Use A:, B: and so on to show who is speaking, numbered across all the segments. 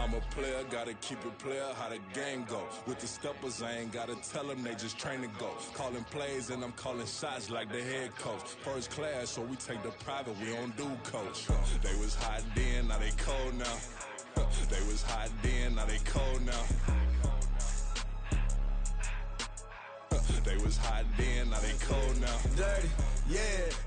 A: I'm a player, gotta keep it player, how the game go. With the steppers, I ain't gotta tell them, they just train to go. Calling plays and I'm calling shots like the head coach. First class, so we take the private, we don't do coach. They was hot then, now they cold now. They was hot then, now they cold now. They was hot then, now they cold now.
B: Dirty, yeah,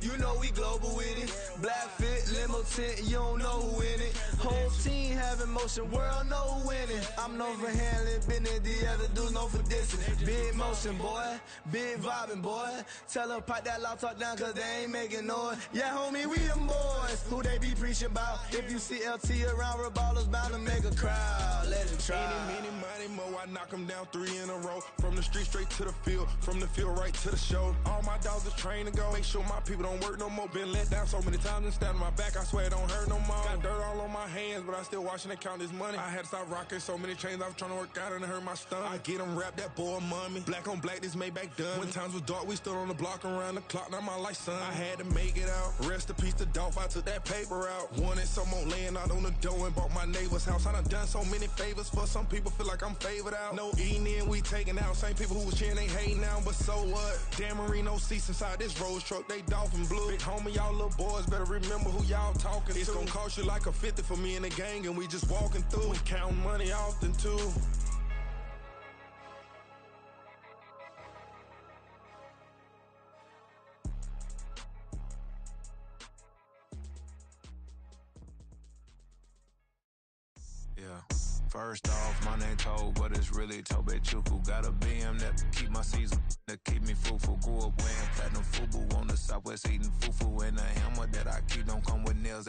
B: you know we global with it. Black fit, limo tint, you don't know who in it. Whole team having motion, world know who winning. I'm known for handling business, the other dudes known for dissing. Big motion, boy, big vibing, boy. Tell her pipe that loud talk down, cause they ain't making noise. Yeah, homie, we them boys, who they be preaching about. If you see LT around, ballers bound to make a crowd. Let it try.
A: Any, money, mo, I knock them down 3 in a row. From the street straight to the field, from the field right to the show. All my dogs are trained to go. Make sure my people don't work no more. Been let down so many times and stabbed my back, I swear it don't hurt no more. Got dirt all on my hands, but I still watching and count this money. I had to stop rocking so many chains, I was trying to work out and it hurt my stomach. I get them wrapped, that boy mommy. Black on black, this Maybach done. When times was dark, we stood on the block around the clock, now my life son. I had to make it out. Rest in peace to Dolph, I took that paper out. Wanted some more laying out on the door and bought my neighbor's house. I done so many favors for some people, feel like I'm favored out. No eating in, we taking out. Same people who was cheering, they hating now, but so what? Dan Marino seats inside this Rolls truck, they dolphin blue. Big homie, y'all little boys better remember who y'all talking to. It's gonna cost you like a 50 for me and the gang, and we just walking through and counting money often too.
C: Yeah. First off, my name Toad, but it's really Tobe Chuku. Got a BM that keep my season, that keep me fruitful. Grew up wearing platinum FUBU on the Southwest eating fufu. And the hammer that I keep don't come with nails.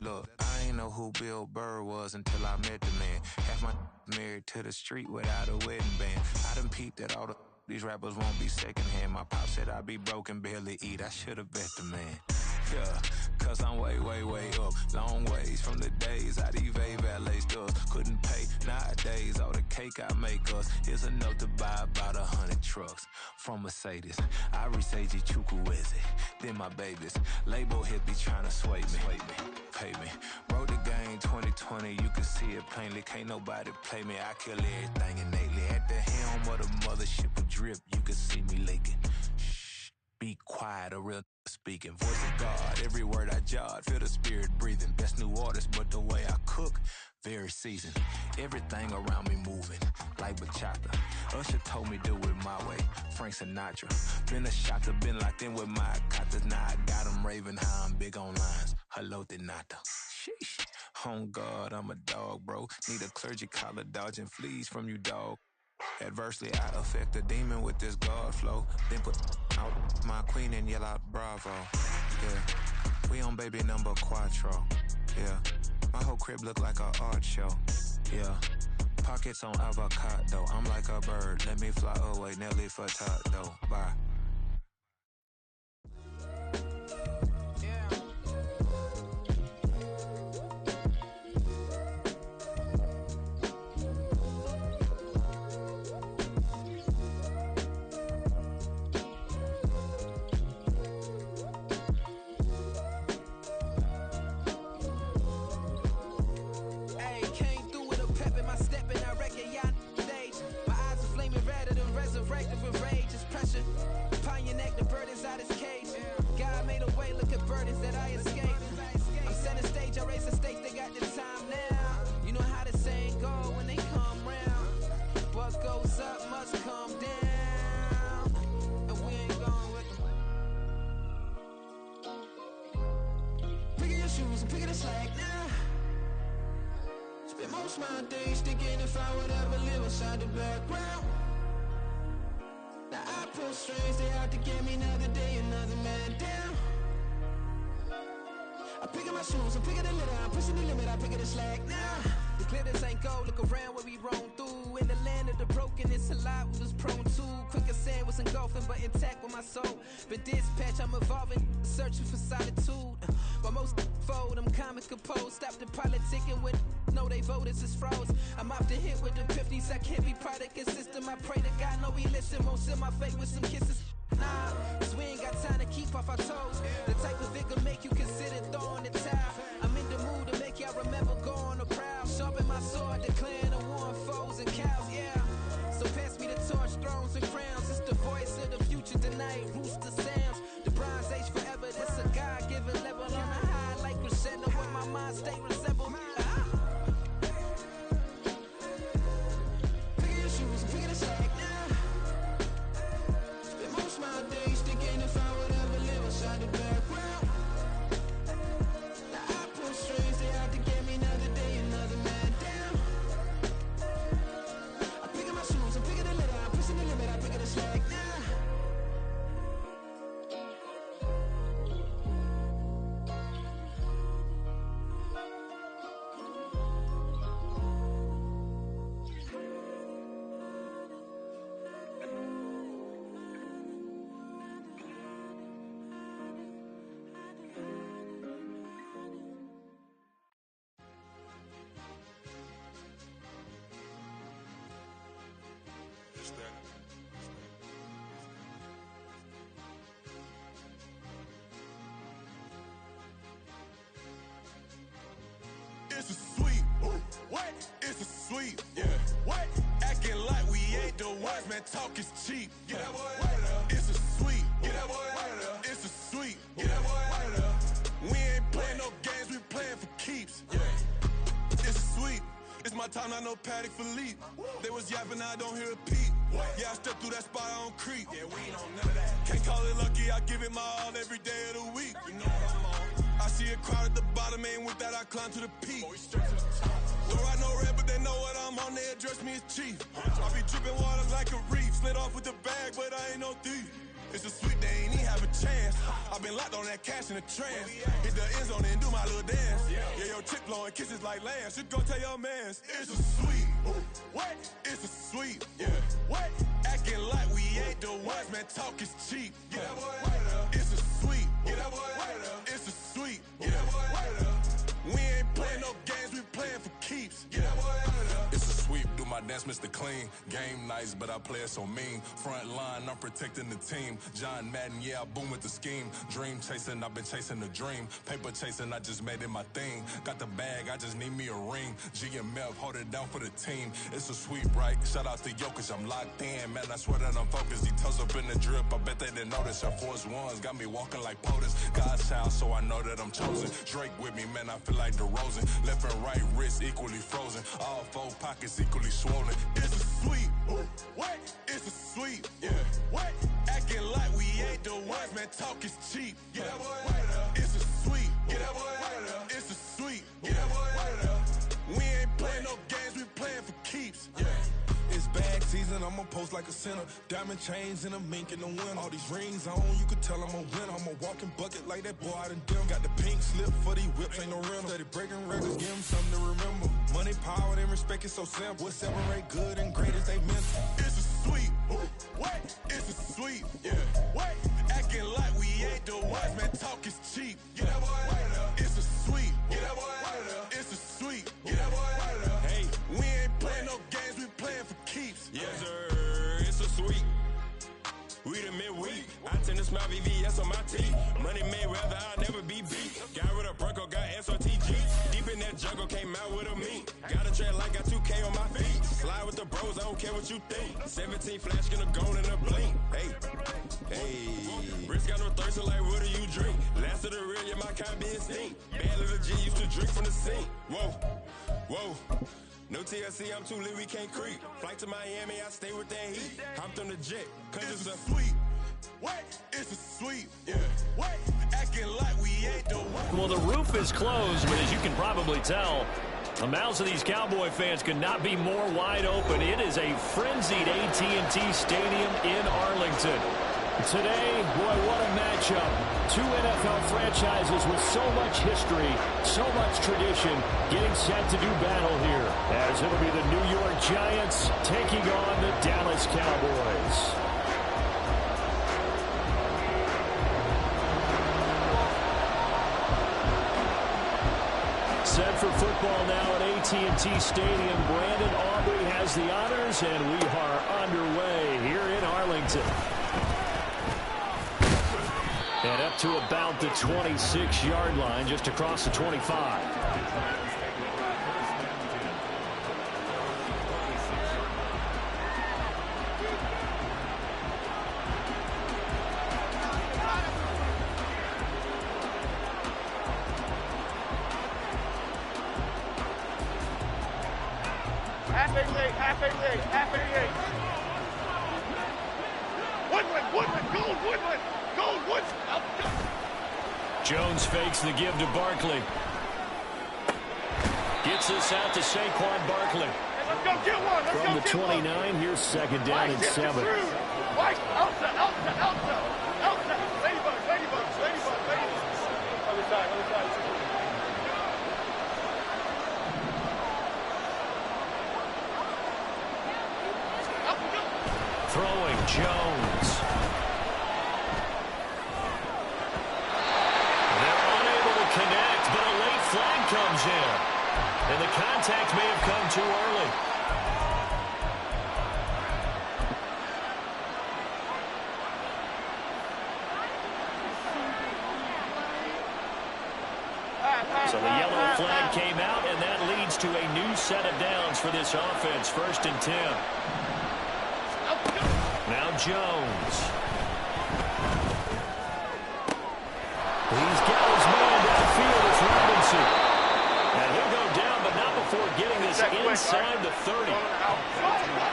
C: Look, I ain't know who Bill Burr was until I met the man. Half my married to the street without a wedding band. I done peeped that all these rappers won't be secondhand. My pop said I'd be broken, barely eat. I should've bet the man. Yeah, cause I'm way up, long ways from the days I evade valet stores. Couldn't pay nowadays, all the cake I make us is enough to buy about 100 trucks from Mercedes. I resage Chukwueze, then my babies. Label hit be trying to sway me, pay me. Wrote the game 2020, you can see it plainly. Can't nobody play me, I kill everything innately. At the helm of the mothership of drip, you can see me leaking. Shh, be quiet, a real speaking. Voice of God, every word I jot, feel the spirit breathing. Best new artist, but the way I cook, very seasoned. Everything around me moving, like bachata. Usher told me do it my way, Frank Sinatra. Been a shotter, been locked in with my katas. Now I got them raving how I'm big on lines. Hello, Denata. Sheesh. On God, I'm a dog, bro. Need a clergy collar, dodging fleas from you, dog. Adversely, I affect the demon with this God flow. Then put out my queen and yell out bravo. Yeah, we on baby number quattro. Yeah, my whole crib look like a art show. Yeah, pockets on avocado. I'm like a bird, let me fly away. Nelly Furtado, bye.
D: Resurrected with rage is pressure. Upon your neck, the burden's out his cage. God made a way, look at burdens that I escaped. I'm setting stage, I raise the stakes, they got the time now. You know how the saying go when they come round. What goes up must come down. And we ain't going with them. Picking your shoes and picking the slack now. Spend most of my days thinking if I would ever live inside the background. Now I pull strings, they out to get me another day, another man down. I'm picking my shoes, I'm picking the litter, I'm pushing the limit, I'm picking the slack now. The glitters ain't gold, look around where we roam through. In the land of the broken, it's a lot we was prone to. Quick as sand was engulfing, but intact with my soul. Been dispatched, I'm evolving, searching for solitude. While most fold, I'm comic composed. Stop the politicking when know they voters is froze. I'm off the hit with the 50s, I can't be product and system. I pray to God, no he listen, won't seal my fate with some kisses. Nah, cause we ain't got time to keep off our toes. The type of vigor make you consider throwing the towel. I'm in the mood to make y'all remember going to proud. Sharpen my sword.
A: talk is cheap. Get that boy out of there. It's a sweep. Get that boy out of there. It's a sweep. Get that boy out of there. We ain't playing no games, we playing for keeps. Yeah. It's a sweep. It's my time, I know Paddock for leap. They was yapping, I don't hear a peep. Yeah, I step through that spot, I don't creep. Yeah, we ain't on none of that. Can't call it lucky, I give it my all every day of the week. You know what I'm on. I see a crowd at the bottom, ain't with that, I climb to the peak. Don't ride no red, but they know what I'm on, they address me as chief. I be dripping water like a reef, slid off with the bag, but I ain't no thief. It's a sweet, they ain't even have a chance. I been locked on that cash in a trance. Hit the end zone and do my little dance. Yeah, your chick blowing kisses like Lance. You go tell your mans. It's a sweet. What? It's a sweet. Yeah. What? Acting like we ain't the ones, man. Talk is cheap. Get that boy out of there. It's a sweet. Get that boy out of there. It's a sweet. Get that boy out of there. We ain't playing no games, we playing for keeps. Get that boy out of there.
E: It's a sweep, do my dance, Mr. Clean. Game nice, but I play it so mean. Front line, I'm protecting the team. John Madden, yeah, I boom with the scheme. Dream chasing, I've been chasing the dream. Paper chasing, I just made it my thing. Got the bag, I just need me a ring. GMF, hold it down for the team. It's a sweep, right? Shout out to Jokic, I'm locked in. Man, I swear that I'm focused. He toes up in the drip, I bet they didn't notice. Air Force Ones got me walking like POTUS. God's child, so I know that I'm chosen. Drake with me, man, I feel like DeRozan. Left and right wrist equally frozen. All four pockets equally swollen.
A: It's a sweep. What? It's a sweep. Yeah. What? Acting like we ain't the ones, man. Talk is cheap. Get that boy out of there. It's a sweep. Get that boy out of there. It's a sweep. Get that boy out of there. We ain't playing no games, we playing for keeps. Yeah. It's bag season, I'ma post like a sinner. Diamond chains and a mink in the wind. All these rings on, you could tell I'm a winner. I'm a walking bucket like that boy out in dim. Got the pink slip for these whips, ain't no rental. Steady breaking records, give them something to remember. Money, power, and respect is so simple. What separate good and great is they mental. It's a sweep. What? It's a sweep. Yeah. What? Acting like we ain't the ones, man. Talk is cheap. Get that boy out of there. It's a sweep. Get that boy out of there. It's a sweep. Get that boy out of there. Hey, we ain't playing no games, we playing for keeps.
F: Yes, sir. It's a sweep. We the midweek. I tend to smile VVS on my teeth. Money made rather I'll never be beat. Got rid of Bronco, got SRTG. Deep in that jungle, came out with a meat. Got a track like got 2K on my feet. Slide with the bros, I don't care what you think. 17 flash, gonna go in a blink. Hey, hey. Wrist got no thirst, like what do you drink? Last of the real, yeah, my kind be instinct. Bad little G used to drink from the sink. Whoa, whoa. No TLC, I'm too lit, we can't creep. Flight to Miami, I stay with that heat. Hopped on the jet, cause
A: it's a sweep. What? It's a sweep. Yeah. What? Acting like we ain't the one.
G: Well, the roof is closed, but as you can probably tell, the mouths of these Cowboy fans could not be more wide open. It is a frenzied AT&T Stadium in Arlington. Today, boy, what a matchup. Two NFL franchises with so much history, so much tradition, getting set to do battle here, as it'll be the New York Giants taking on the Dallas Cowboys. Set for football now at AT&T Stadium. Brandon Aubrey has the honors, and we are underway here in Arlington. And up to about the 26-yard line, just across the 25. Jones fakes the give to Barkley. Gets this out to Saquon Barkley.
H: Hey, let's go get one.
G: From the 29, here's second down and 7.
H: White, Elsa. Ladybug. Other side.
G: Throwing Jones. Connect, but a late flag comes in. And the contact may have come too early. So the yellow flag came out, and that leads to a new set of downs for this offense. 1st and 10. Jones. He's got his man downfield. It's Robinson. And he'll go down, but not before getting this inside the 30.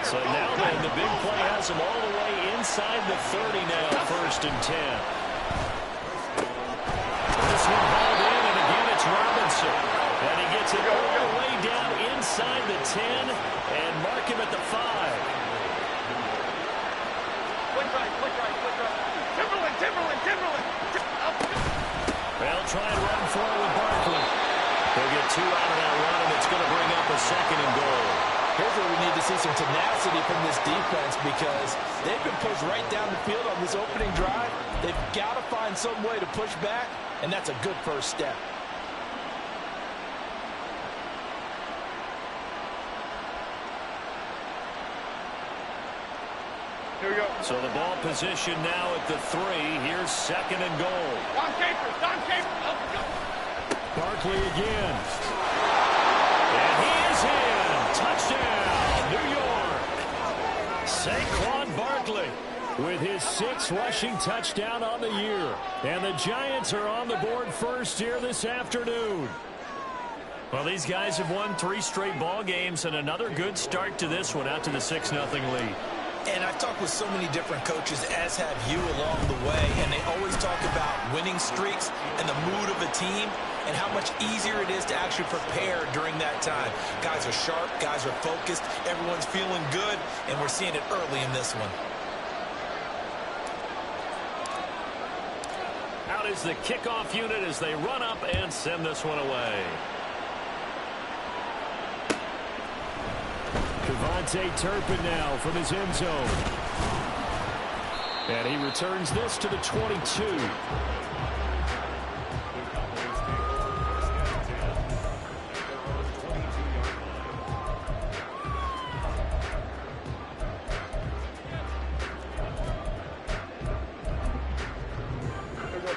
G: So now then, the big play has him all the way inside the 30 now, 1st and 10. This one hauled in, and again it's Robinson. And he gets it all the way down inside the 10 and mark him at the 5.
H: Click right. Timberland.
G: They'll try and run for it with Barkley. They'll get 2 out of that run, and it's going to bring up a 2nd and goal.
I: Here's where we need to see some tenacity from this defense because they've been pushed right down the field on this opening drive. They've got to find some way to push back, and that's a good first step.
H: Here we go.
G: So the ball position now at the 3. Here's 2nd and goal.
H: Don Capers. Let's go.
G: Barkley again. And he is in. Touchdown, New York. Saquon Barkley with his 6th rushing touchdown on the year. And the Giants are on the board first here this afternoon. Well, these guys have won 3 straight ball games and another good start to this one out to the 6-0 lead.
I: And I've talked with so many different coaches, as have you along the way, and they always talk about winning streaks and the mood of a team and how much easier it is to actually prepare during that time. Guys are sharp, guys are focused, everyone's feeling good, and we're seeing it early in this one.
G: Out is the kickoff unit as they run up and send this one away. Devontae Turpin now from his end zone. And he returns this to the 22.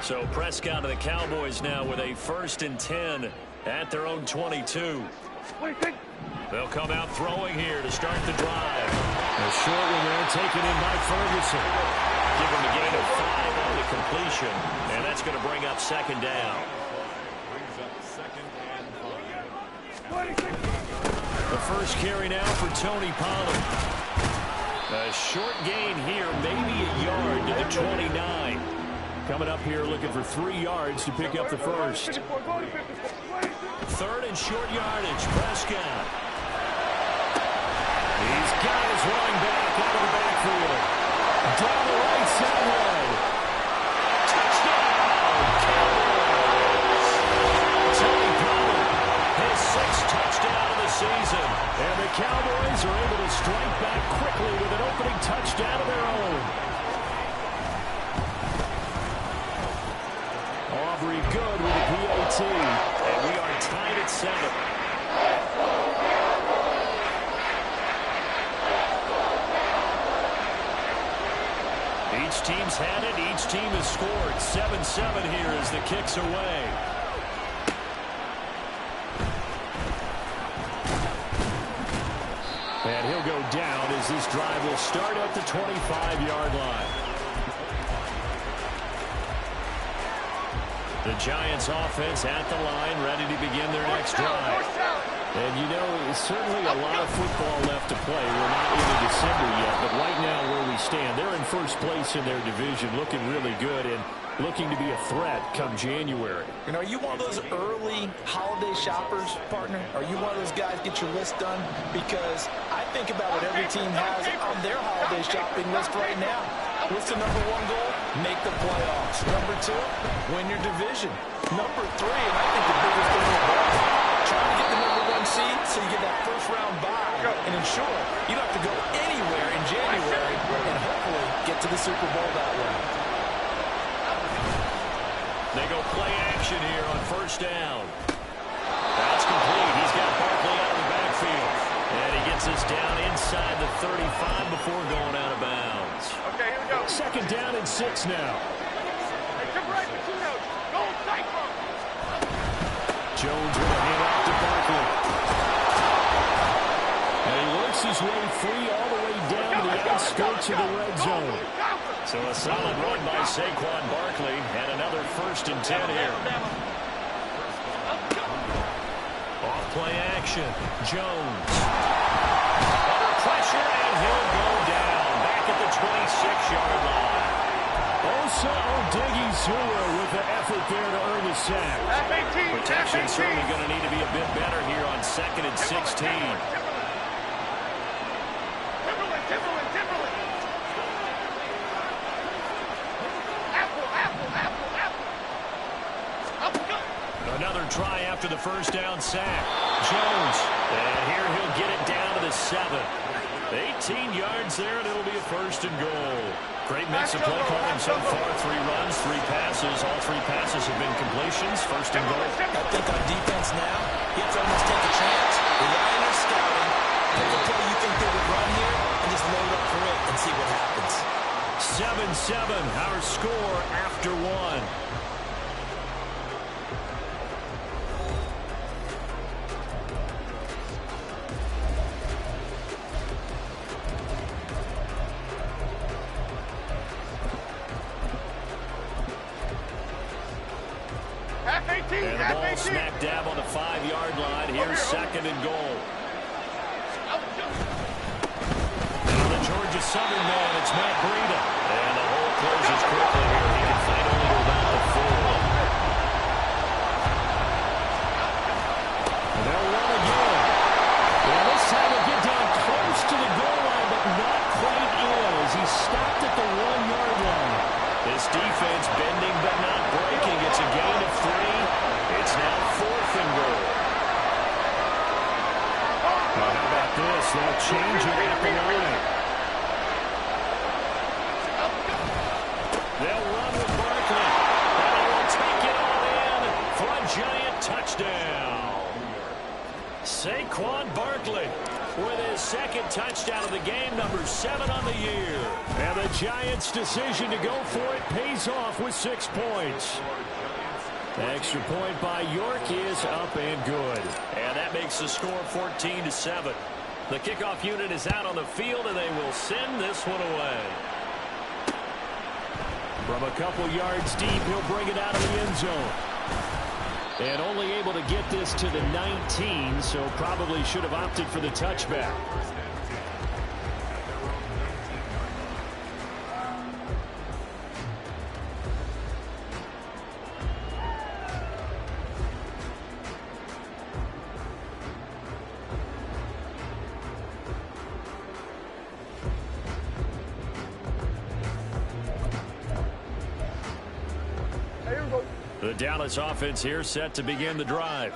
G: So Prescott and the Cowboys now with a 1st and 10 at their own 22. They'll come out throwing here to start the drive. A short one there taken in by Ferguson. Give him a gain of 5 on the completion, and that's going to bring up 2nd down. The first carry now for Tony Pollard. A short gain here, maybe a yard to the 29. Coming up here looking for 3 yards to pick up the first. 3rd and short yardage, Prescott. He's got his running back out of the backfield. Down the right sideline. Touchdown, Cowboys. Tony Pollard, his 6th touchdown of the season. And the Cowboys are able to strike back quickly with an opening touchdown of their own. Aubrey good with a PAT. And we are tied at 7. Each team's had it. Each team has scored. 7-7 here as the kick's away. And he'll go down as this drive will start at the 25-yard line. The Giants offense at the line, ready to begin their next drive. And you know, certainly a lot of football left to play. We're not into December yet, but right now where we stand, they're in first place in their division, looking really good and looking to be a threat come January.
I: And are you one of those early holiday shoppers, partner? Are you one of those guys get your list done? Because I think about what every team has on their holiday shopping list right now. What's the number 1 goal? Make the playoffs. Number 2, win your division. Number 3, and I think the biggest thing of all, trying to get the number 1 seed so you get that first-round bye and ensure you don't have to go anywhere in January and hopefully get to the Super Bowl that way.
G: They go play action here on 1st down. That's complete. He's got Barkley out of the backfield. And he gets us down inside the 35 before going out of bounds.
H: Okay, here we go.
G: 2nd down and 6 now.
H: Hey, come right between those. Go cycle.
G: Jones with a hand off to Barkley. And he works his way free all the way down to the outside skirt to the red zone. So a solid run by Saquon Barkley and another 1st and 10 here. Off play action. Jones. Under pressure, and he'll go down. Back at the 26-yard line. Osa Odighizuwa with the effort there to earn the sack. Protection certainly going to need to be a bit better here on 2nd and 16. Another try after the 1st down sack. Jones. And here he'll get it down to the 7. 18 yards there, and it'll be a 1st and goal. Great mix of play calling so far. 3 runs, 3 passes. All 3 passes have been completions. 1st and goal.
I: I think on defense now, you have to almost take a chance. Rely on your scouting. Pick a play you think they would run here, and just load up for it and see what happens.
G: 7-7, our score after 1. And the ball smack dab on the 5-yard line. Here's 2nd and goal. Now the Georgia Southern man, it's Matt Breida. And the hole closes quickly here. He can fight only to about the 4. And they'll run again. Well, this time he'll get down close to the goal line, but not quite in as he stopped at the 1-yard line. This defense bending but not breaking. It's a gain of 3. It's now 4th and goal. Well, how about this? They'll change it at the line. They'll run with Barkley. And they will take it all in for a giant touchdown. Saquon Barkley with his 2nd touchdown of the game, number 7 on the year. And the Giants' decision to go for it pays off with 6 points. Extra point by York is up and good. And that makes the score 14-7. The kickoff unit is out on the field, and they will send this one away. From a couple yards deep, he'll bring it out of the end zone. And only able to get this to the 19, so probably should have opted for the touchback. The Dallas offense here set to begin the drive.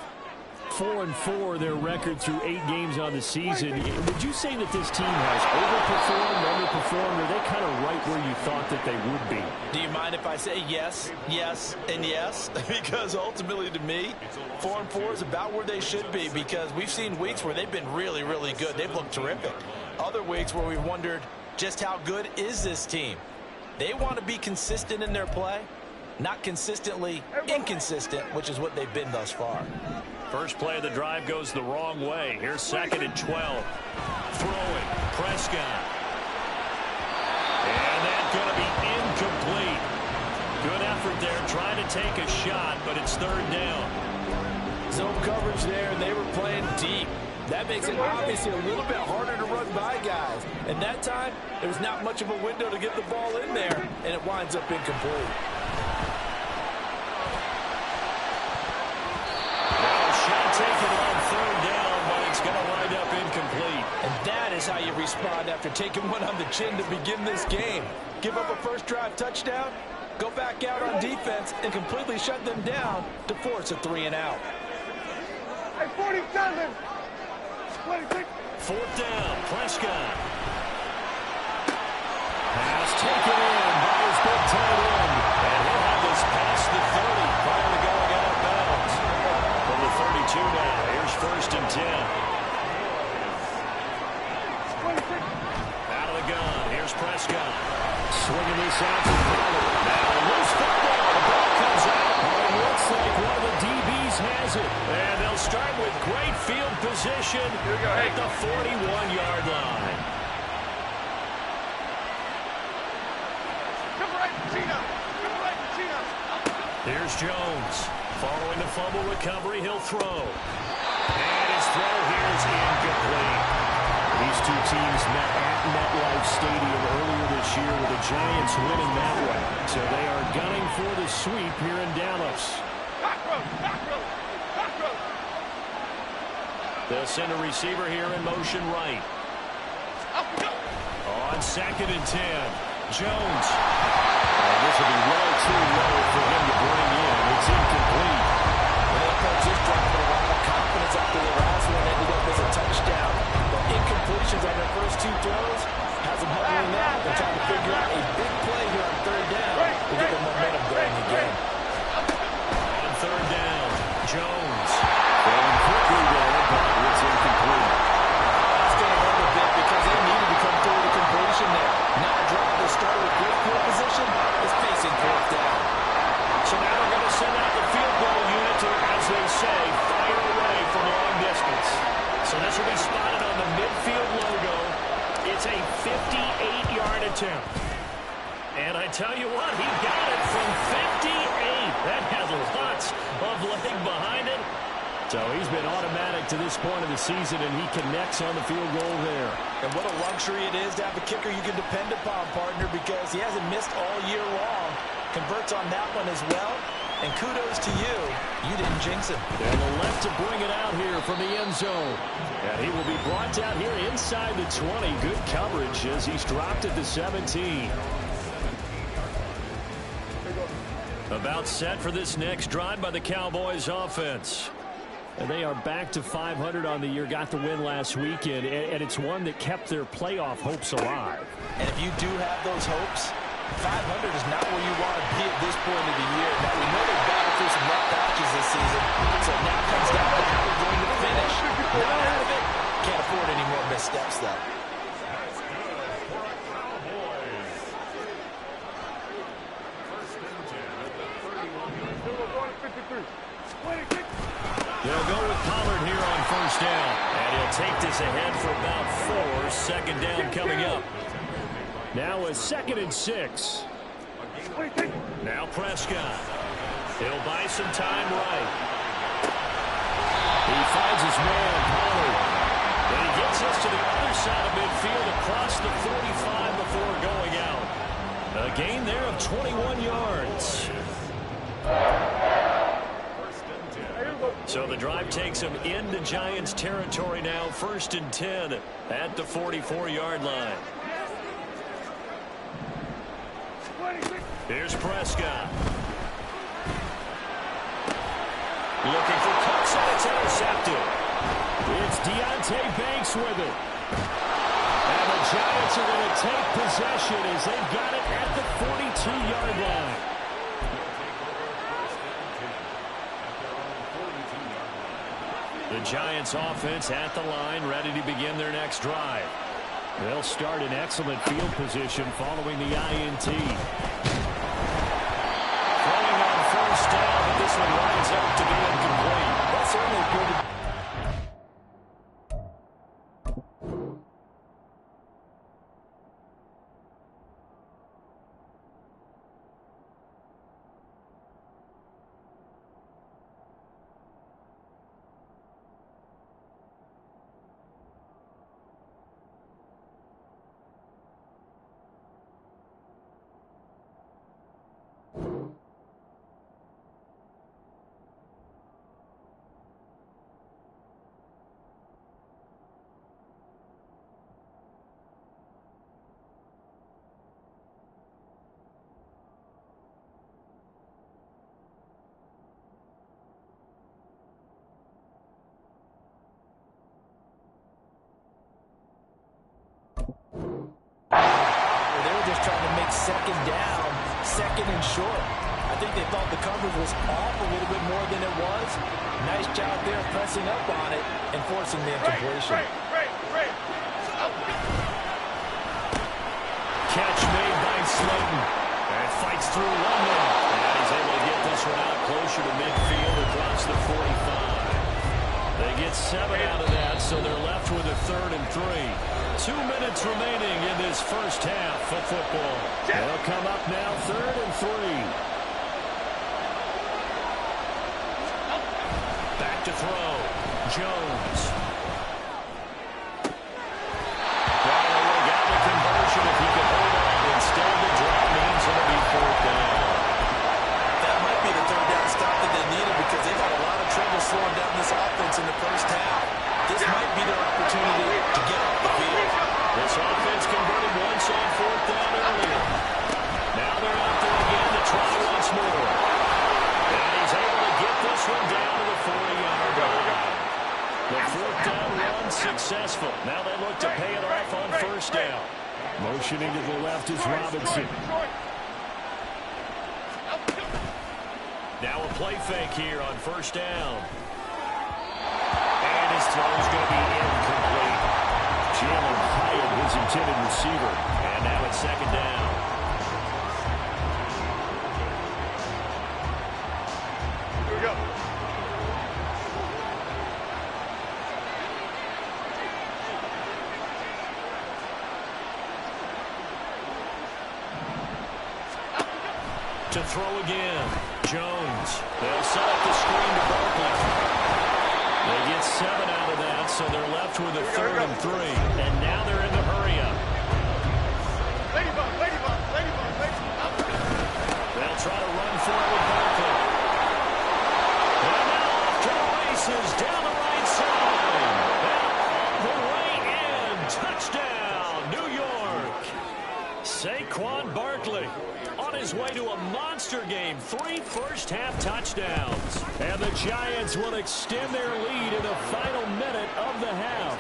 G: 4-4 their record through 8 games on the season. Would you say that this team has overperformed, underperformed, or are they kind of right where you thought that they would be?
I: Do you mind if I say yes, yes, and yes? Because ultimately to me, 4-4 is about where they should be, because we've seen weeks where they've been really, really good. They've looked terrific. Other weeks where we've wondered just how good is this team. They want to be consistent in their play, not consistently inconsistent, which is what they've been thus far.
G: First play of the drive goes the wrong way. Here's 2nd and 12. Throwing, Prescott. And that's going to be incomplete. Good effort there, trying to take a shot, but it's 3rd down.
I: Zone coverage there, and they were playing deep. That makes it obviously a little bit harder to run by guys. And that time, there's not much of a window to get the ball in there, and it winds up incomplete.
G: Taken on 3rd down, but it's going to wind up incomplete.
I: And that is how you respond after taking one on the chin to begin this game. Give up a first drive touchdown, go back out on defense, and completely shut them down to force a 3-and-out.
H: Hey, 47.
G: 4th down, Prescott. Pass taken in by his big tight end. And he'll have this past the 30 prior to going out of bounds. From the 32 now, here's 1st and 10. Out of the gun, here's Prescott. Swinging this out to Fowler. Now loose football, the ball comes out. It looks like one of the DBs has it. And they'll start with great field position at the 41-yard line. Here's Jones. Following the fumble recovery, he'll throw. And his throw here is incomplete. These two teams met at MetLife Stadium earlier this year with the Giants winning that way. So they are gunning for the sweep here in Dallas. They'll send a receiver here in motion right. On 2nd and 10, Jones. This will be way too low for him to bring in. It's incomplete.
I: Well, coach is driving a lot of confidence after the last one ended up as a touchdown. But incompletions on their first 2 throws has them hovering up and trying to figure out a big play here on 3rd down to get the momentum going again.
G: On 3rd down, Jones. Going quickly there, but it's incomplete.
I: That's going to hurt a bit because they needed to come through the completion there. Not drop the start with great field position is facing 4th down.
G: So now they're going to send out the field goal unit to, as they say, fire away from long distance. So this will be spotted on the midfield logo. It's a 58-yard attempt. And I tell you what, he got it from 58. That has lots of leg behind it. So he's been automatic to this point of the season, and he connects on the field goal there.
I: And what a luxury it is to have a kicker you can depend upon, partner, because he hasn't missed all year long. Converts on that one as well. And kudos to you. You didn't jinx him.
G: And the left to bring it out here from the end zone. And he will be brought down here inside the 20. Good coverage as he's dropped at the 17. About set for this next drive by the Cowboys offense. And they are back to 500 on the year, got the win last weekend, and it's one that kept their playoff hopes alive.
I: And if you do have those hopes, 500 is not where you want to be at this point of the year. Now, we know they've battled through some rough patches this season, so now comes down to how they're going to finish. Not out of it. Can't afford any more missteps, though.
G: They'll go with Pollard here on 1st down. And he'll take this ahead for about 4. 2nd down coming up. Now a 2nd and 6. Now Prescott. He'll buy some time right. He finds his man, Pollard. And he gets us to the other side of midfield across the 45 before going out. A gain there of 21 yards. So the drive takes him into Giants territory now. 1st and 10 at the 44-yard line. Here's Prescott. Looking for cuts, and it's intercepted. It's Deonte Banks with it. And the Giants are going to take possession as they've got it at the 42-yard line. The Giants offense at the line, ready to begin their next drive. They'll start in excellent field position following the INT. Throwing on 1st down, but this one lines up to be incomplete.
I: That's certainly good. Second down, 2nd and short. I think they thought the coverage was off a little bit more than it was. Nice job there pressing up on it and forcing the incompletion.
G: Catch made by Slayton. And fights through one man. And he's able to get this one out closer to midfield across the 45. They get 7 out of that, so they're left with a 3rd and 3. 2 minutes remaining in this first half of football. They'll come up now 3rd and 3. Back to throw. Jones. Well, they would have gotten the conversion if he could hold on. Instead, the drop means it'll be 4th down.
I: That might be the 3rd down stop that they needed because they've had a lot of trouble slowing down this offense in the first half. This might be their opportunity to get off the field.
G: This offense converted once on 4th down earlier. Now they're out there again to try once more. And he's able to get this one down to the 40-yard line. The 4th down run successful. Now they look to pay it off on 1st down. Motioning to the left is Robinson. Now a play fake here on 1st down. And his throw is going to be incomplete. Jalen Hyatt, his intended receiver. And now it's 2nd down.
H: Here we go.
G: To throw again. Jones. They'll set up the screen to Barkley. They get 7 out of that, so they're left with a 3rd and 3. And now they're in the hurry-up.
H: Ladybug, ladybug, ladybug, ladybug.
G: They'll try to run for it with Barkley. And now off to the races down the right side. And all the way in. Touchdown, New York. Saquon Barkley on his way to a monster game. 3 first-half touchdowns. And the Giants will extend their lead in the final minute of the half.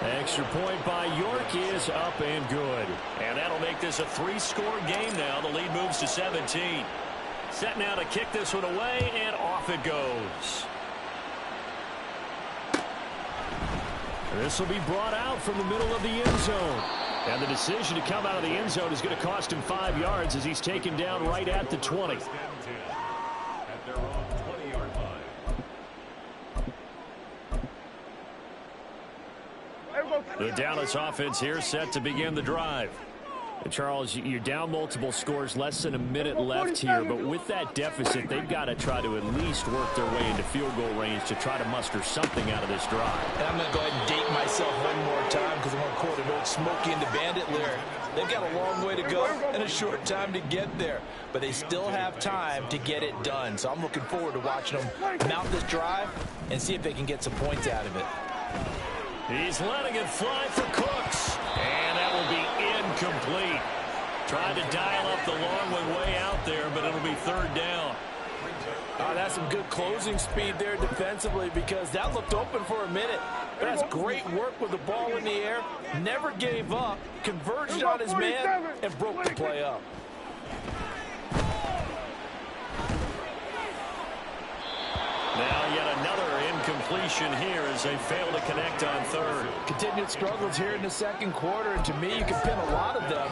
G: Extra point by York is up and good. And that'll make this a 3-score game now. The lead moves to 17. Set now to kick this one away, and off it goes. This will be brought out from the middle of the end zone. And the decision to come out of the end zone is going to cost him 5 yards as he's taken down right at the 20.
J: At their own 20-yard line.
G: The Dallas offense here set to begin the drive. And Charles, you're down multiple scores, less than a minute left here, but with that deficit, they've got to try to at least work their way into field goal range to try to muster something out of this drive.
I: And I'm going to go ahead and date myself one more time because I want to quote an old Smokey and the Bandit lyric. They've got a long way to go and a short time to get there, but they still have time to get it done. So I'm looking forward to watching them mount this drive and see if they can get some points out of it.
G: He's letting it fly for Cooks. And that will be incomplete. Tried to dial up the long one way out there, but it'll be 3rd down.
I: That's some good closing speed there defensively because that looked open for a minute. That's great work with the ball in the air. Never gave up, converged on his man, and broke the play up.
G: Now yet another incompletion here as they fail to connect on 3rd.
I: Continued struggles here in the 2nd quarter, and to me, you can pin a lot of them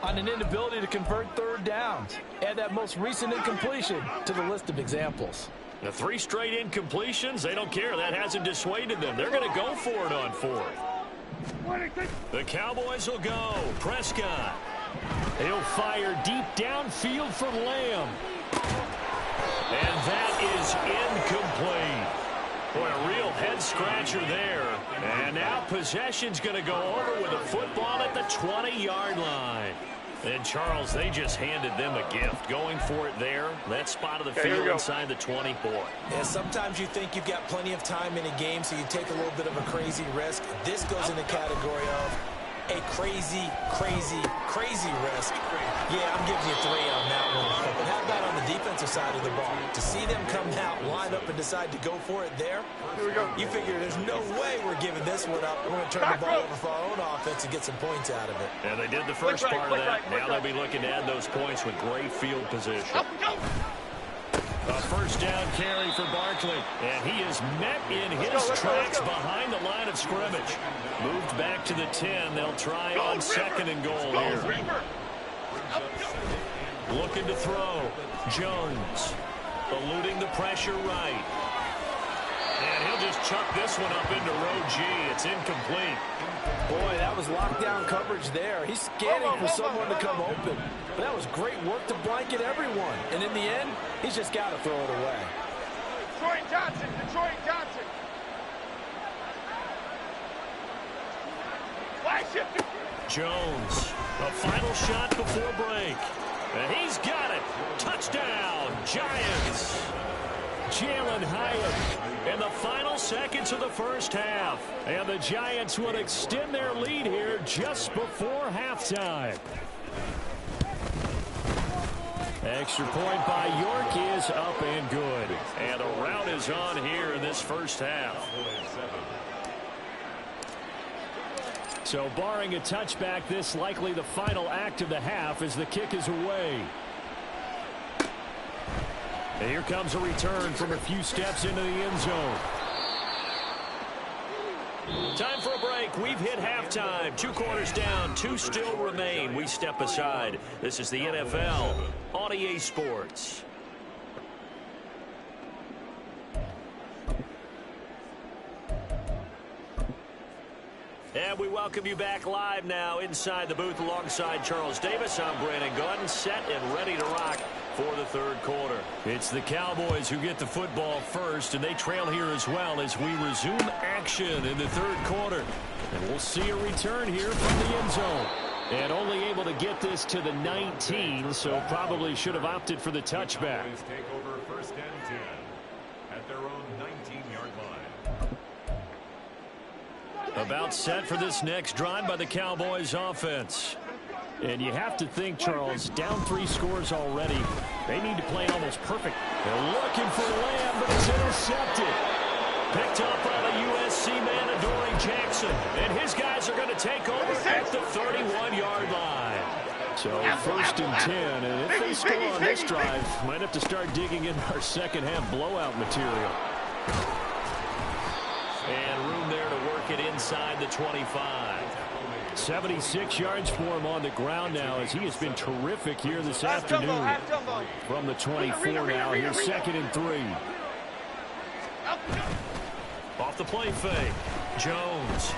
I: on an inability to convert 3rd downs. Add that most recent incompletion to the list of examples.
G: The 3 straight incompletions, they don't care. That hasn't dissuaded them. They're going to go for it on 4th. The Cowboys will go. Prescott. He'll fire deep downfield for Lamb. And that is incomplete. Boy, a real head-scratcher there. And now possession's going to go over with a football at the 20-yard line. And, Charles, they just handed them a gift. Going for it there. That spot of the field inside the 20. Boy.
I: Yeah, sometimes you think you've got plenty of time in a game, so you take a little bit of a crazy risk. This goes in the category of a crazy, crazy, crazy risk. Yeah, I'm giving you 3 on that one. But how about on the defensive side of the ball? To see them come out, line up, and decide to go for it there, you figure there's no way we're giving this one up. We're going to turn the ball over for our own offense and get some points out of it.
G: And they did the first part of that. Now they'll be looking to add those points with great field position. A 1st down carry for Barkley. And he is met in his tracks behind the line of scrimmage. Moved back to the 10. They'll try on 2nd and goal here. Looking to throw. Jones eluding the pressure right. And he'll He'll just chuck this one up into row G. It's incomplete.
I: Boy, that was lockdown coverage there. He's scanning for someone to come open. But that was great work to blanket everyone. And in the end, he's just got to throw it away.
H: Detroit Johnson, Detroit Johnson. Flash shifter.
G: Jones, a final shot before break. And he's got it. Touchdown, Giants. Jalen Hyatt in the final seconds of the first half. And the Giants would extend their lead here just before halftime. Extra point by York is up and good. And a rout is on here in this first half. So barring a touchback, this likely the final act of the half as the kick is away. And here comes a return from a few steps into the end zone. Time for a break. We've hit halftime. 2 quarters down. 2 still remain. We step aside. This is the NFL on EA Sports. And we welcome you back live now inside the booth alongside Charles Davis. I'm Brandon Gaudin, set and ready to rock for the third quarter. It's the Cowboys who get the football first, and they trail here as well as we resume action in the third quarter. And we'll see a return here from the end zone. And only able to get this to the 19, so probably should have opted for the touchback.
J: Take over first and 10 at their own 19-yard line.
G: About set for this next drive by the Cowboys offense. And you have to think, Charles, down 3 scores already. They need to play almost perfect. They're looking for Lamb, but it's intercepted. Picked up by the USC man, Adoree Jackson. And his guys are going to take over at the 31-yard line. So first and 10, and if they score on this drive, might have to start digging in our second half blowout material. And room there to work it inside the 25. 76 yards for him on the ground now as he has been terrific here this afternoon. From the 24 now, here's second and 3. Off the play fake. Jones.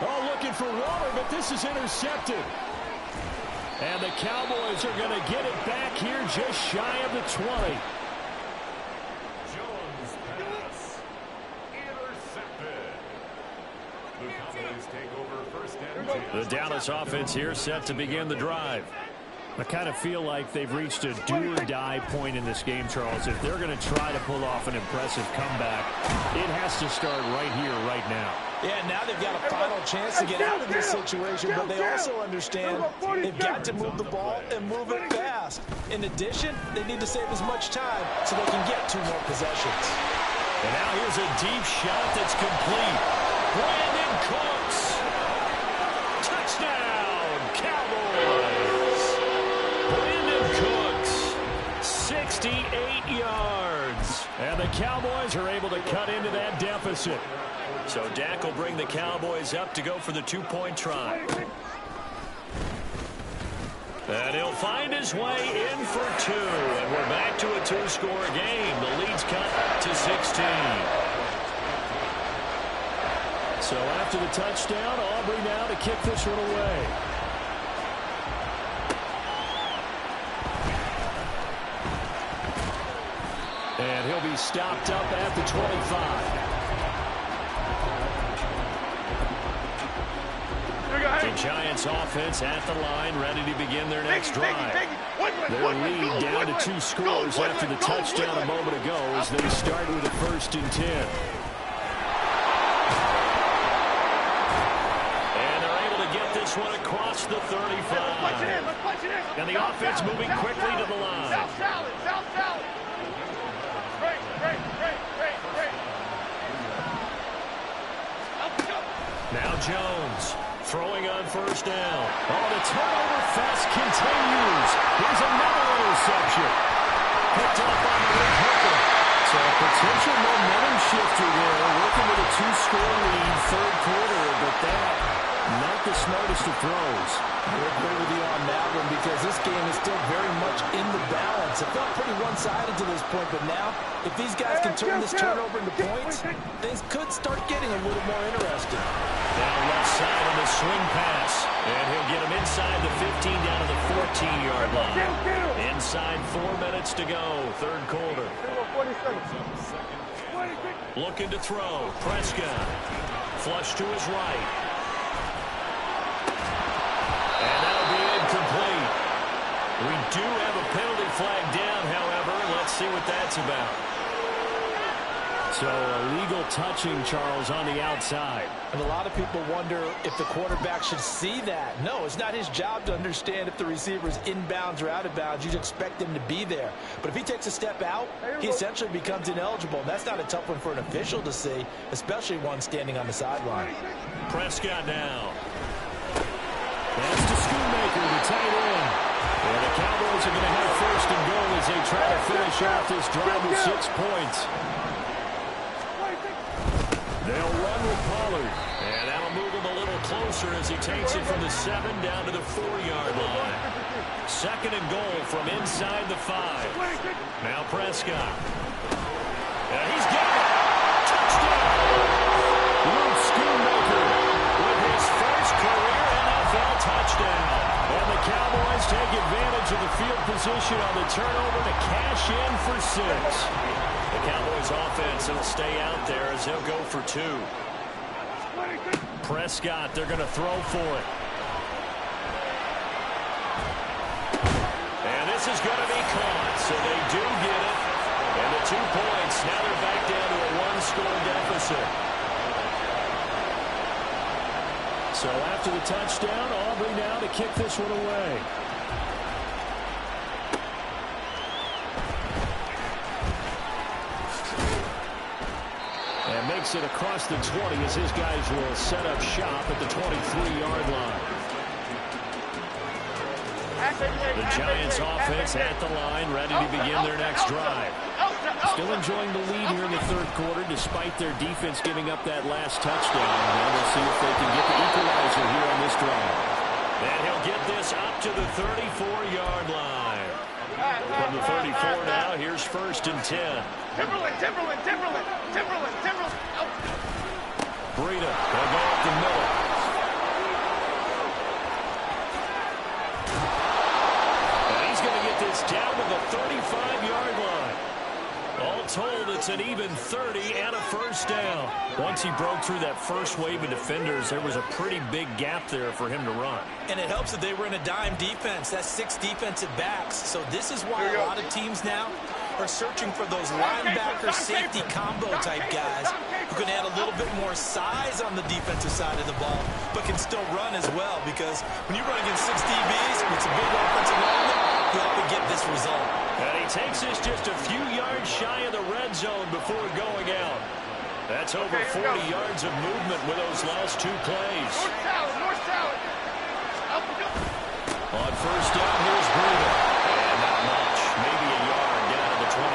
G: Oh, looking for Waller, but this is intercepted. And the Cowboys are going to get it back here just shy of the 20. The Dallas offense here set to begin the drive. I kind of feel like they've reached a do-or-die point in this game, Charles. If they're going to try to pull off an impressive comeback, it has to start right here, right now.
I: Yeah, now they've got a final chance to get out of this situation, but they also understand they've got to move the ball and move it fast. In addition, they need to save as much time so they can get 2 more possessions.
G: And now here's a deep shot that's complete. Brandon Cooks. Touchdown, Cowboys. Brandon Cooks, 68 yards. And the Cowboys are able to cut into that deficit. So Dak will bring the Cowboys up to go for the 2-point try. And he'll find his way in for 2. And we're back to a 2-score game. The lead's cut to 16. So after the touchdown, Aubrey now to kick this one away. And he'll be stopped up at the 25. The Giants offense at the line, ready to begin their next drive. Their lead down to 2 scores after the touchdown a moment ago as they start with a first and 10. And they're able to get this one across the 35. And the offense moving quickly to the line. Now Jones. Throwing on first down. Oh, the turnover fest continues. Here's another interception. Picked up on the red hooker. So a potential momentum shifter there. Working with a 2-score lead, third quarter. But that, not the smartest list of throws.
I: I agree with you on that one because this game is still very much in the balance. It felt pretty one-sided to this point, but now, if these guys can turn this turnover into points, things could start getting a little more interesting.
G: Down left side on the swing pass. And he'll get him inside the 15 down to the 14-yard line. Inside 4 minutes to go, third quarter. Looking to throw. Prescott. Flush to his right. And that'll be incomplete. We do have a penalty flag down, however. Let's see what that's about. So illegal touching, Charles, on the outside.
I: And a lot of people wonder if the quarterback should see that. No, it's not his job to understand if the receiver's inbounds or out of bounds. You'd expect him to be there. But if he takes a step out, he essentially becomes ineligible. And that's not a tough one for an official to see, especially one standing on the sideline.
G: Prescott now. That's to Schoonmaker, the tight end. And the Cowboys are going to have first and goal as they try to finish off this drive with 6 points. They'll run with Pollard, and that'll move him a little closer as he takes it from the 7 down to the 4-yard line. Second and goal from inside the 5. Now Prescott. And he's got it. Touchdown! Luke Schoonmaker with his first career NFL touchdown. And the Cowboys take advantage of the field position on the turnover to cash in for 6. The Cowboys offense will stay out there as they'll go for 2. Prescott, they're going to throw for it. And this is going to be caught, so they do get it. And the 2 points, now they're back down to a 1-score deficit. So after the touchdown, Aubrey now to kick this one away. And makes it across the 20 as his guys will set up shop at the 23-yard line. The Giants offense at the line, ready to begin their next drive. Still enjoying the lead here in the third quarter despite their defense giving up that last touchdown. And we'll see if they can get the equalizer here on this drive. And he'll get this up to the 34-yard line. From the 34 now, here's first and 10.
H: Timberland. Oh.
G: Breida, they'll go up the middle. And he's going to get this down to the 35-yard line. All told, it's an even 30 and a first down. Once he broke through that first wave of defenders, there was a pretty big gap there for him to run.
I: And it helps that they were in a dime defense. That's 6 defensive backs. So this is why a lot of teams now are searching for those linebacker safety combo type guys who can add a little bit more size on the defensive side of the ball, but can still run as well, because when you run against 6 DBs, it's a big offensive lineman, you often get this result.
G: And he takes this just a few yards shy of the red zone before going out. That's over 40 yards of movement with those last 2 plays.
H: North salad.
G: On first down, here's Breida. And not much. Maybe a yard down to the 23.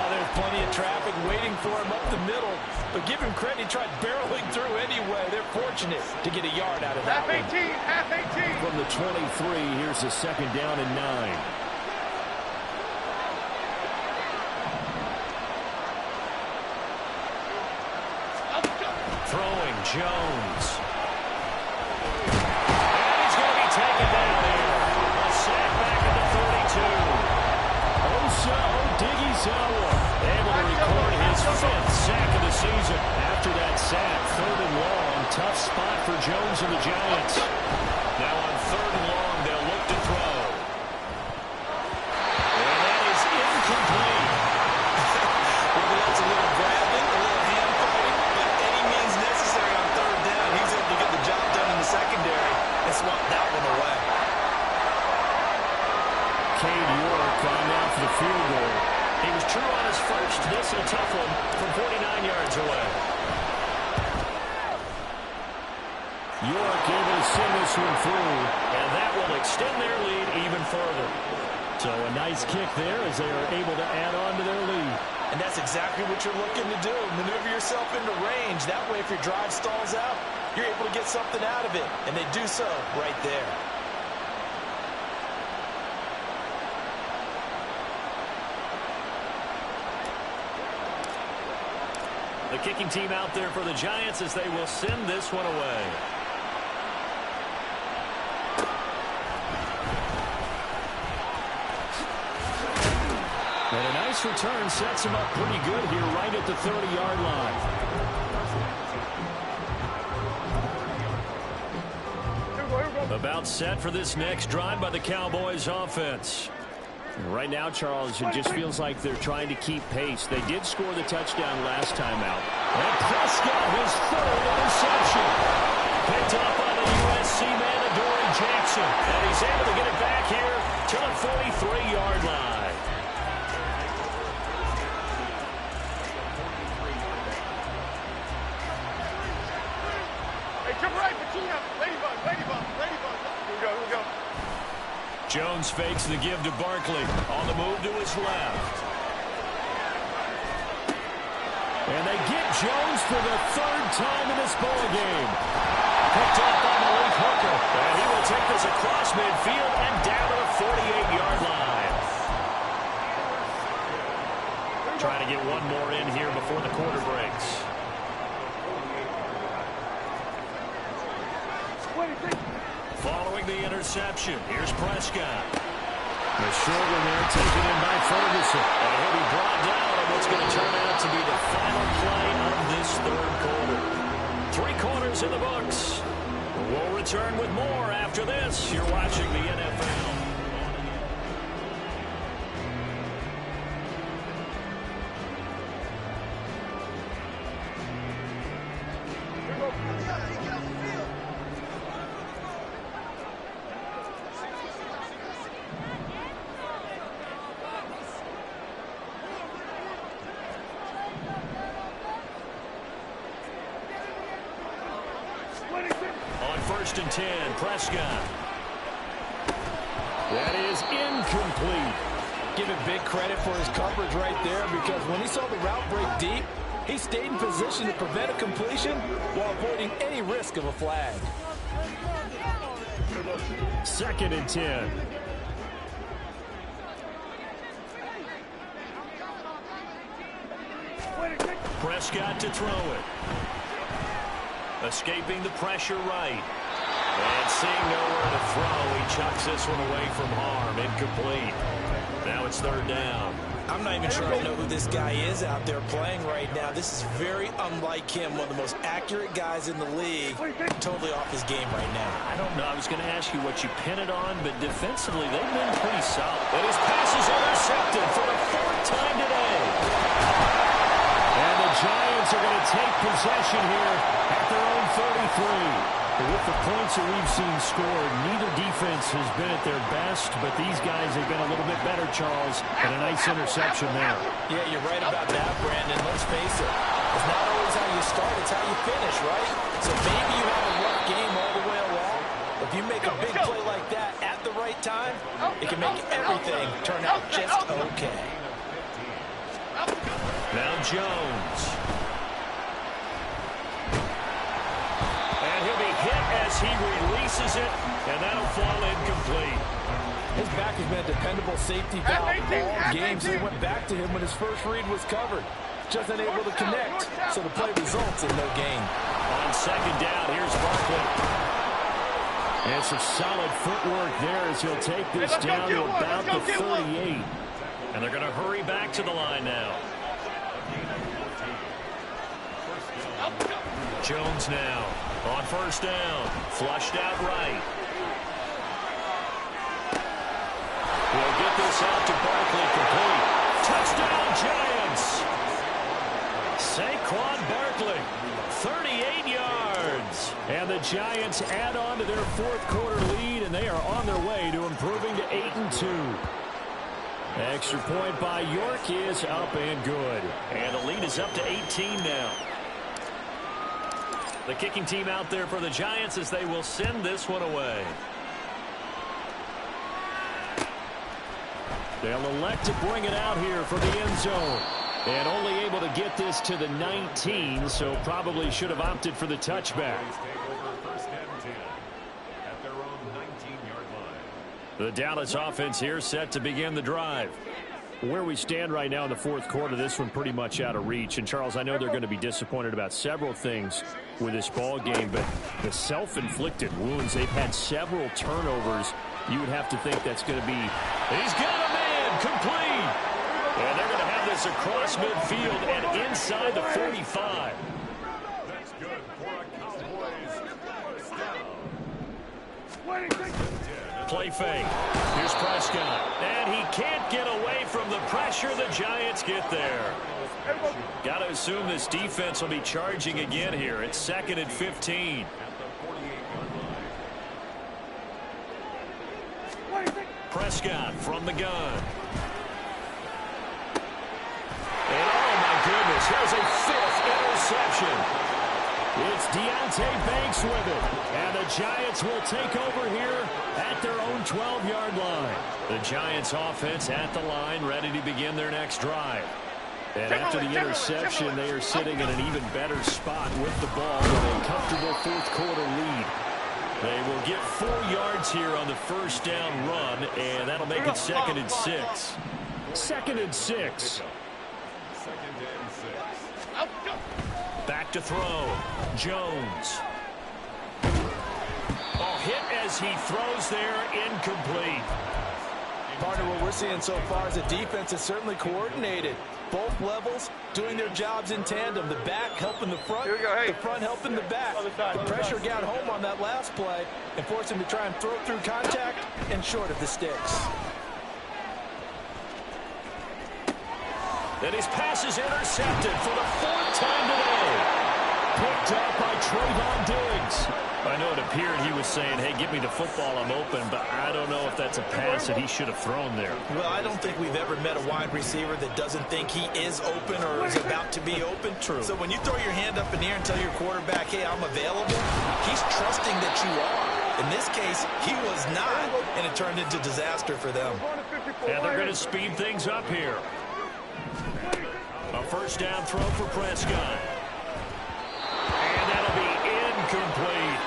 I: There's plenty of traffic waiting for him up the middle. But give him credit, he tried barreling through anyway. They're fortunate to get a yard out of that one.
H: Half 18.
G: From the 23, here's the second down and 9. Throwing Jones. And he's going to be taken down here. A sack back at the 32. Osa Odighizuwa able to record his 5th sack of the season. After that sack, 3rd and long. Tough spot for Jones and the Giants. Now on 3rd and long, they'll look to throw. And that is incomplete.
I: Well, that's a little grabbing, a little hand fighting, but any means necessary on 3rd down. He's able to get the job done in the secondary and swat that one away.
G: Cade York on now for the field goal. He was true on his first. This a tough one from 49 yards away. York able to send this one through, and that will extend their lead even further. So a nice kick there as they are able to add on to their lead.
I: And that's exactly what you're looking to do. Maneuver yourself into range. That way, if your drive stalls out, you're able to get something out of it, and they do so right there.
G: The kicking team out there for the Giants as they will send this one away. And a nice return sets him up pretty good here right at the 30-yard line. About set for this next drive by the Cowboys offense. Right now, Charles, it just feels like they're trying to keep pace. They did score the touchdown last time out. And Prescott, his third interception. Picked up by the USC man, Adoree Jackson. And he's able to get it back here to the 43-yard line. Jones fakes the give to Barkley. On the move to his left. And they get Jones for the third time in this ball game. Picked up by Malik Hooker. And he will take this across midfield and down to the 48-yard line. Trying to get one more in here before the quarter breaks. Following the interception, here's Prescott. The short one there taken in by Ferguson. And he'll be brought down on what's going to turn out to be the final play of this third quarter. 3 quarters in the books. We'll return with more after this. You're watching the NFL. On 1st and 10, Prescott. That is incomplete.
I: Give him big credit for his coverage right there, because when he saw the route break deep, he stayed in position to prevent a completion while avoiding any risk of a flag.
G: 2nd and 10. Prescott to throw it. Escaping the pressure right. And seeing nowhere to throw, he chucks this one away from harm. Incomplete. Now it's 3rd down.
I: I'm not even sure I know who this guy is out there playing right now. This is very unlike him, one of the most accurate guys in the league. Totally off his game right now.
G: I don't know. I was going to ask you what you pin it on, but defensively, they've been pretty solid. And his pass is intercepted for the 4th time today. And the Giants are going to take possession here at their own 33. But with the points that we've seen scored, neither defense has been at their best, but these guys have been a little bit better, Charles, and a nice interception there.
I: Yeah, you're right about that, Brandon. Let's face it. It's not always how you start, it's how you finish, right? So maybe you have a rough game all the way along. If you make a big play like that at the right time, it can make everything turn out just okay.
G: Now Jones. And he'll be hit as he releases it, and that'll fall incomplete.
I: His back has been a dependable safety valve all game, so he went back to him when his first read was covered. Just unable to connect, so the play results in no gain.
G: On 2nd down, here's Barkley. And some solid footwork there as he'll take this down to about the 38. And they're going to hurry back to the line now. Jones now on 1st down. Flushed out right. We'll get this out to Barkley complete. Touchdown Giants! Saquon Barkley, 38 yards. And the Giants add on to their 4th quarter lead, and they are on their way to improving to 8-2. Extra point by York is up and good. And the lead is up to 18 now. The kicking team out there for the Giants as they will send this one away. They'll elect to bring it out here for the end zone. And only able to get this to the 19, so probably should have opted for the touchback. The Dallas offense here set to begin the drive. Where we stand right now in the fourth quarter, this one pretty much out of reach. And, Charles, I know they're going to be disappointed about several things with this ball game, but the self-inflicted wounds, they've had several turnovers. You would have to think that's going to be, he's got a man, complete. And they're going to have this across midfield and inside the 45.
J: That's good for a Cowboys first down.
G: Play fake. Here's Prescott. And he can't get away from the pressure. The Giants get there. Got to assume this defense will be charging again here. It's 2nd and 15. Prescott from the gun. And oh my goodness, here's a 5th interception. It's Deontay Banks with it. And the Giants will take over here at their own 12-yard line. The Giants offense at the line, ready to begin their next drive. And after the interception, they are sitting in an even better spot with the ball with a comfortable fourth-quarter lead. They will get 4 yards here on the first down run, and that'll make it 2nd and 6. 2nd and 6. Back to throw. Jones. Oh, hit as he throws there, incomplete.
I: Partner, what we're seeing so far is the defense is certainly coordinated. Both levels doing their jobs in tandem. The back helping the front, the front helping the back. The pressure got home on that last play and forced him to try and throw through contact and short of the sticks.
G: And his pass is intercepted for the 4th time today. Picked up by Trayvon Diggs. I know it appeared he was saying, hey, give me the football, I'm open, but I don't know if that's a pass that he should have thrown there.
I: Well, I don't think we've ever met a wide receiver that doesn't think he is open or is about to be open.
G: True.
I: So when you throw your hand up in the air and tell your quarterback, hey, I'm available, he's trusting that you are. In this case, he was not, and it turned into disaster for them.
G: And they're going to speed things up here. A first down throw for Prescott. And that'll be incomplete.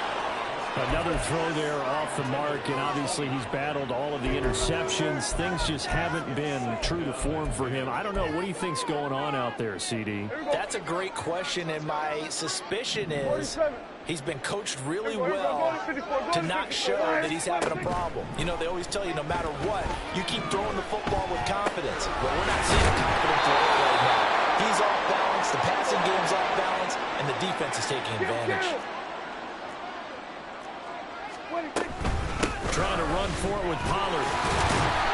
G: Another throw there off the mark, and obviously he's battled all of the interceptions. Things just haven't been true to form for him. I don't know. What do you think's going on out there, CD?
I: That's a great question, and my suspicion is he's been coached really well to not show that he's having a problem. You know, they always tell you no matter what, you keep throwing the football with confidence. But we're not seeing a confident throw right now. He's off balance, the passing game's off balance, and the defense is taking advantage.
G: Trying to run for it with Pollard.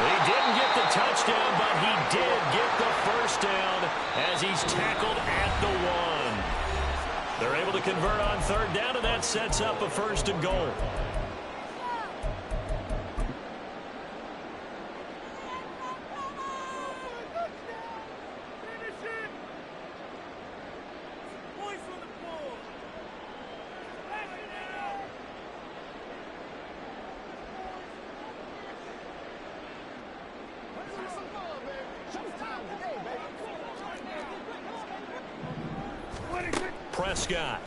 G: He didn't get the touchdown, but he did get the first down as he's tackled at the 1. They're able to convert on 3rd down, and that sets up a 1st and goal. Prescott.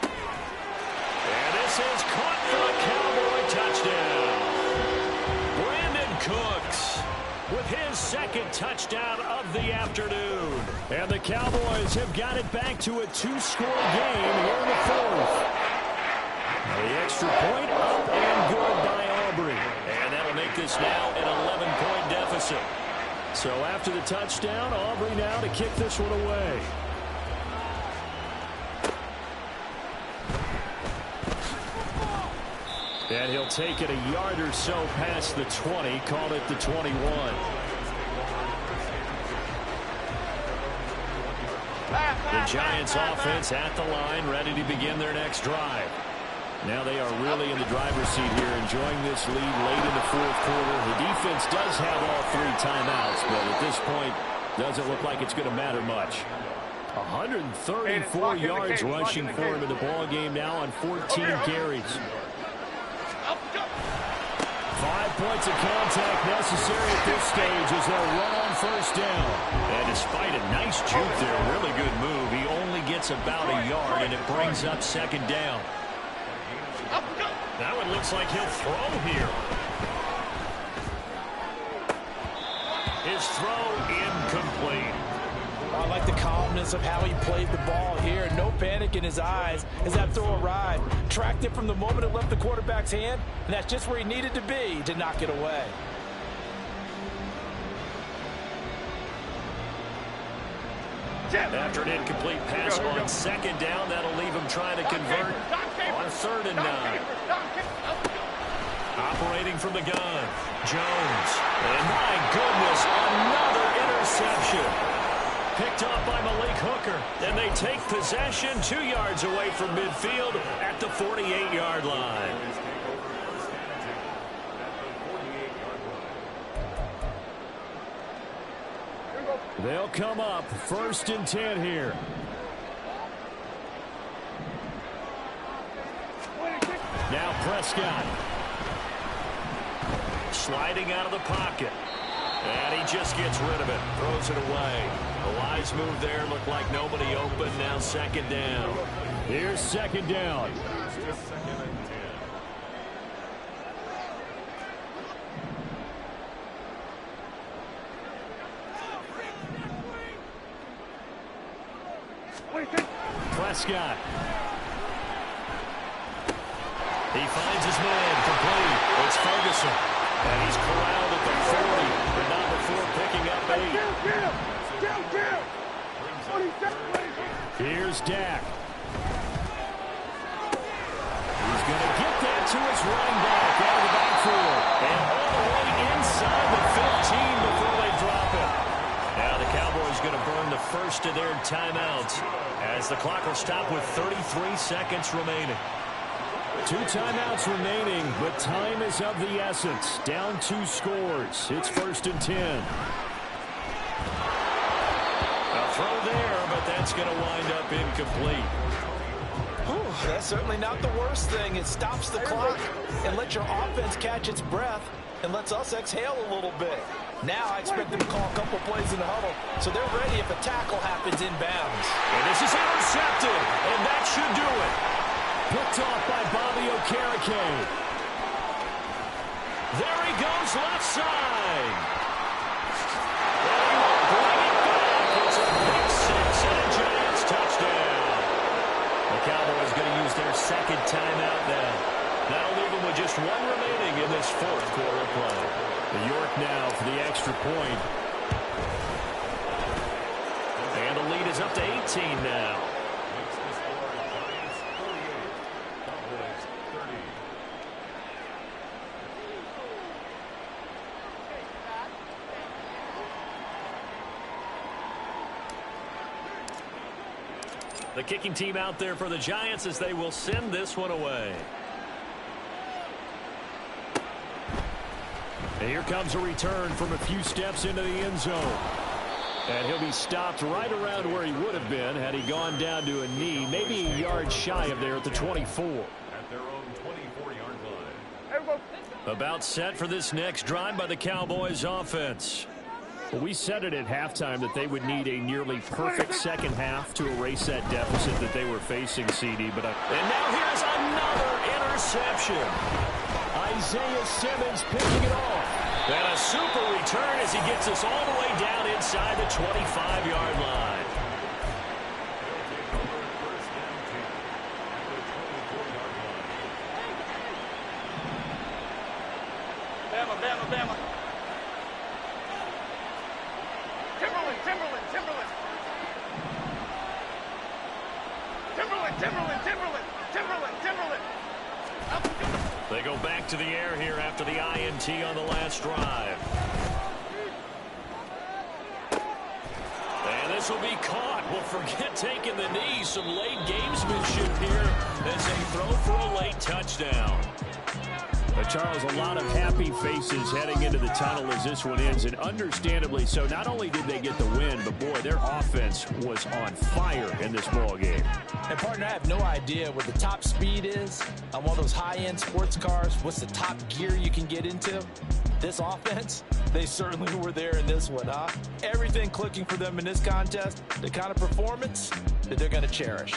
G: And this is caught for a Cowboy touchdown. Brandon Cooks with his 2nd touchdown of the afternoon. And the Cowboys have got it back to a 2-score game here in the 4th. The extra point up and good by Aubrey. And that'll make this now an 11-point deficit. So after the touchdown, Aubrey now to kick this one away. And he'll take it a yard or so past the 20, call it the 21. The Giants offense at the line, ready to begin their next drive. Now they are really in the driver's seat here, enjoying this lead late in the 4th quarter. The defense does have all 3 timeouts, but at this point, doesn't look like it's going to matter much. 134 yards rushing for him in the ball game now on 14 carries. 5 points of contact necessary at this stage as they'll run on first down. And despite a nice juke there, really good move, he only gets about a yard, and it brings up second down. Now it looks like he'll throw here. His throw incomplete.
I: I like the calmness of how he played the ball here. No panic in his eyes as that throw arrived. Tracked it from the moment it left the quarterback's hand, and that's just where he needed to be to knock it away.
G: After an incomplete pass on second down, that'll leave him trying to convert on 3rd and 9. Operating from the gun, Jones. And my goodness, another interception. Picked off by Malik Hooker. And they take possession 2 yards away from midfield at the 48-yard line. They'll come up 1st and 10 here. Now Prescott. Sliding out of the pocket. And he just gets rid of it. Throws it away. A wise move there. Looked like nobody open. Now 2nd down. Here's 2nd down. Prescott. He finds his man complete. It's Ferguson. And he's corralled at the 40, but not before picking up 8. Here's Dak. He's going to get that to his running back out of the backfield. And all the way inside the 15 before they drop it. Now the Cowboys going to burn the first of their timeouts as the clock will stop with 33 seconds remaining. 2 timeouts remaining, but time is of the essence. Down 2 scores. It's 1st and 10. A throw there, but that's going to wind up incomplete.
I: That's certainly not the worst thing. It stops the clock and lets your offense catch its breath and lets us exhale a little bit. Now I expect them to call a couple plays in the huddle, so they're ready if a tackle happens inbounds.
G: And this is intercepted, and that should do it. Picked off by Bobby Okereke. There he goes left side. And he will bring it back. It's a big 6 and a Giants touchdown. The Cowboys going to use their 2nd timeout now. That'll leave them with just 1 remaining in this 4th quarter of play. The York now for the extra point. And the lead is up to 18 now. The kicking team out there for the Giants as they will send this one away. And here comes a return from a few steps into the end zone. And he'll be stopped right around where he would have been had he gone down to a knee, maybe a yard shy of there at the 24.
J: At their own 24-yard line.
G: About set for this next drive by the Cowboys offense. Well, we said it at halftime that they would need a nearly perfect second half to erase that deficit that they were facing, CD. And now here's another interception. Isaiah Simmons picking it off. And a super return as he gets us all the way down inside the 25-yard line.
H: Bama. Timberland.
G: They go back to the air here after the INT on the last drive. And this will be caught. Well, forget taking the knee. Some late gamesmanship here as they throw for a late touchdown. Charles, a lot of happy faces heading into the tunnel as this one ends, and understandably so. Not only did they get the win, but boy, their offense was on fire in this ball game.
I: And partner, I have no idea what the top speed is on one of those high-end sports cars. What's the top gear you can get into? This offense, they certainly were there in this one, huh? Everything clicking for them in this contest, the kind of performance that they're going to cherish.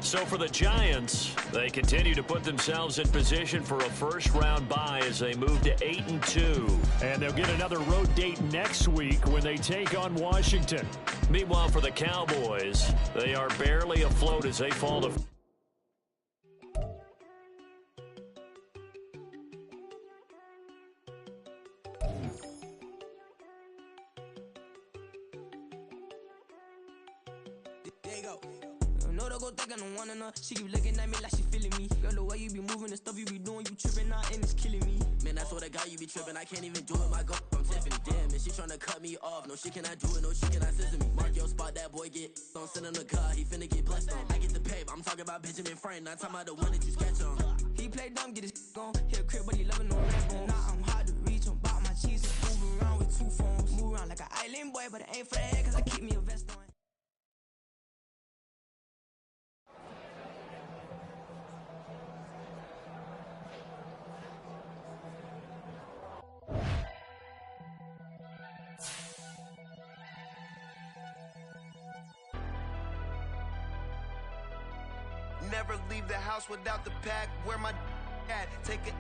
G: So for the Giants, they continue to put themselves in position for a first-round bye as they move to 8-2.
K: And they'll get another road date next week when they take on Washington.
G: Meanwhile, for the Cowboys, they are barely afloat as they fall to...
D: She keep looking at me like she feeling me. Girl, the way you be moving, the stuff you be doing, you tripping out and it's killing me. Man, I swear to God, you be tripping. I can't even do it. My girl, I'm Tiffany. Damn, and she tryna cut me off. No, she cannot do it. No, she cannot scissor me. Mark your spot, that boy get. Don't send him the car. He finna get blessed on. I get the paper. I'm talking about Benjamin Franklin. Not talking about the one that you sketch on. He play dumb, get his gone. Hit a crib, but he loving no red. Now I'm hard to reach. I'm about my cheese. Move around with 2 phones. Move around like an island boy, but it ain't for the head, cause I keep me a vest on.
L: Never leave the house without the pack. Where my at? Take a